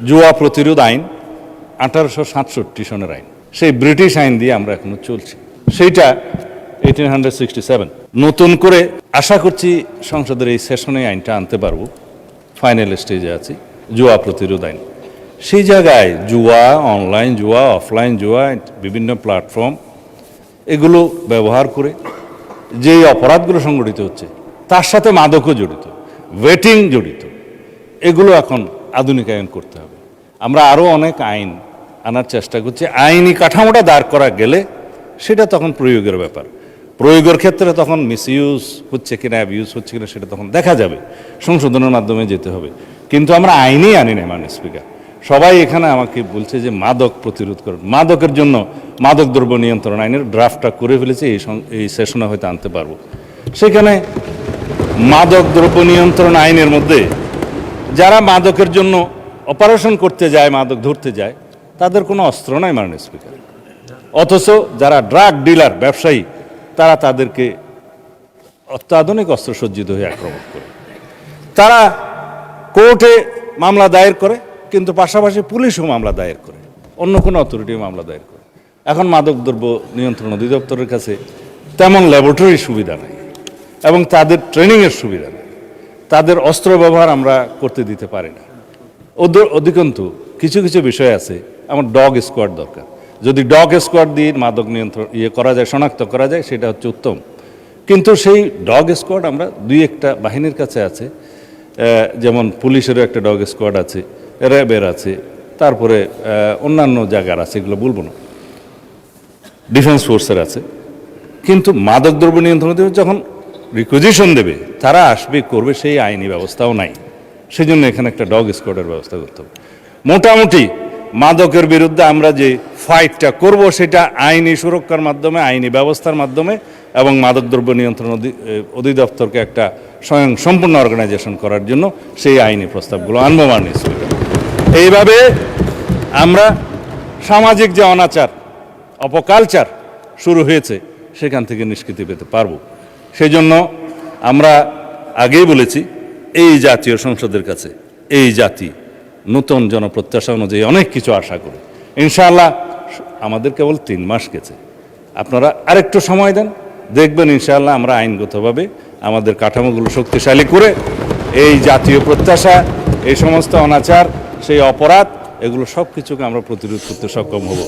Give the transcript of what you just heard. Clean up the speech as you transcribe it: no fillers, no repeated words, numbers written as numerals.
জুয়া প্রতিরোধ আইন 1867 সনের আইন, সেই ব্রিটিশ আইন দিয়ে আমরা এখনো চলছি। সেইটা 1867 নতুন করে আশা করছি সংসদের এই সেশনে আইনটা আনতে পারবো, ফাইনাল স্টেজে আছি, জুয়া প্রতিরোধ আইন। সেই জায়গায় জুয়া, অনলাইন জুয়া, অফলাইন জুয়া, বিভিন্ন প্ল্যাটফর্ম এগুলো ব্যবহার করে যেই অপরাধগুলো সংগঠিত হচ্ছে তার সাথে মাদকও জড়িত, ওয়েটিং জড়িত, এগুলো এখন আধুনিকায়ন করতে হবে। আমরা আরও অনেক আইন আনার চেষ্টা করছি। আইনি কাঠামোটা দাঁড় করা গেলে সেটা তখন প্রয়োগের ব্যাপার। প্রয়োগের ক্ষেত্রে তখন মিসইউজ হচ্ছে কিনা, অ্যাবিউজ হচ্ছে কিনা সেটা তখন দেখা যাবে, সংশোধনের মাধ্যমে যেতে হবে। কিন্তু আমরা আইনই আনি না। মাননীয় স্পিকার, সবাই এখানে আমাকে বলছে যে মাদক প্রতিরোধ করুন। মাদকের জন্য মাদক দ্রব্য নিয়ন্ত্রণ আইনের ড্রাফটটা করে ফেলেছে, এই সেশনে হয়তো আনতে পারবো। সেখানে মাদক দ্রব্য নিয়ন্ত্রণ আইনের মধ্যে যারা মাদকের জন্য অপারেশন করতে যায়, মাদক ধরতে যায়, তাদের কোনো অস্ত্র নাই মাননীয় স্পিকার। অথচ যারা ড্রাগ ডিলার, ব্যবসায়ী, তারা তাদেরকে অত্যাধুনিক অস্ত্রসজ্জিত হয়ে আক্রমণ করে। তারা কোর্টে মামলা দায়ের করে, কিন্তু পাশাপাশি পুলিশও মামলা দায়ের করে, অন্য কোনো অথরিটিও মামলা দায়ের করে। এখন মাদক দ্রব্য নিয়ন্ত্রণ অধিদপ্তরের কাছে তেমন ল্যাবরেটরি সুবিধা নেই এবং তাদের ট্রেনিংয়ের সুবিধা নেই। তাদের অস্ত্র ব্যবহার আমরা করতে দিতে পারি না। অধিকন্তু কিছু কিছু বিষয় আছে, আমার ডগ স্কোয়াড দরকার। যদি ডগ স্কোয়াড দিয়ে মাদক নিয়ন্ত্রণ করা যায়, শনাক্ত করা যায়, সেটা হচ্ছে উত্তম। কিন্তু সেই ডগ স্কোয়াড আমরা দুই একটা বাহিনীর কাছে আছে, যেমন পুলিশেরও একটা ডগ স্কোয়াড আছে, র্যাবের আছে, তারপরে অন্যান্য জায়গার আছে, এগুলো বলবো না, ডিফেন্স ফোর্সের আছে। কিন্তু মাদক দ্রব্য নিয়ন্ত্রণ যখন রিকুইজিশন দেবে, তারা আসবে, করবে, সেই আইনি ব্যবস্থাও নাই। সেই জন্য এখানে একটা ডগ স্কোয়াডের ব্যবস্থা করতে হবে। মোটামুটি মাদকের বিরুদ্ধে আমরা যে ফাইটটা করব, সেটা আইনি সুরক্ষার মাধ্যমে, আইনি ব্যবস্থার মাধ্যমে, এবং মাদক দ্রব্য নিয়ন্ত্রণ অধিদপ্তরকে একটা স্বয়ং সম্পূর্ণ অর্গানাইজেশন করার জন্য সেই আইনি প্রস্তাবগুলো আনবো মাননীয় স্পিকার। এইভাবে আমরা সামাজিক যে অনাচার, অপকালচার শুরু হয়েছে, সেখান থেকে নিষ্কৃতি পেতে পারবো। সেই জন্য আমরা আগেই বলেছি, এই জাতীয় সংসদের কাছে এই জাতি নতুন জনপ্রত্যাশা অনুযায়ী অনেক কিছু আশা করে। ইনশাআল্লাহ আমাদের কেবল 3 মাস গেছে, আপনারা আরেকটু সময় দেন, দেখবেন ইনশাআল্লাহ আমরা আইনগতভাবে আমাদের কাঠামোগুলো শক্তিশালী করে এই জাতীয় প্রত্যাশা, এই সমস্ত অনাচার, সেই অপরাধ, এগুলো সব কিছুকে আমরা প্রতিরোধ করতে সক্ষম হব।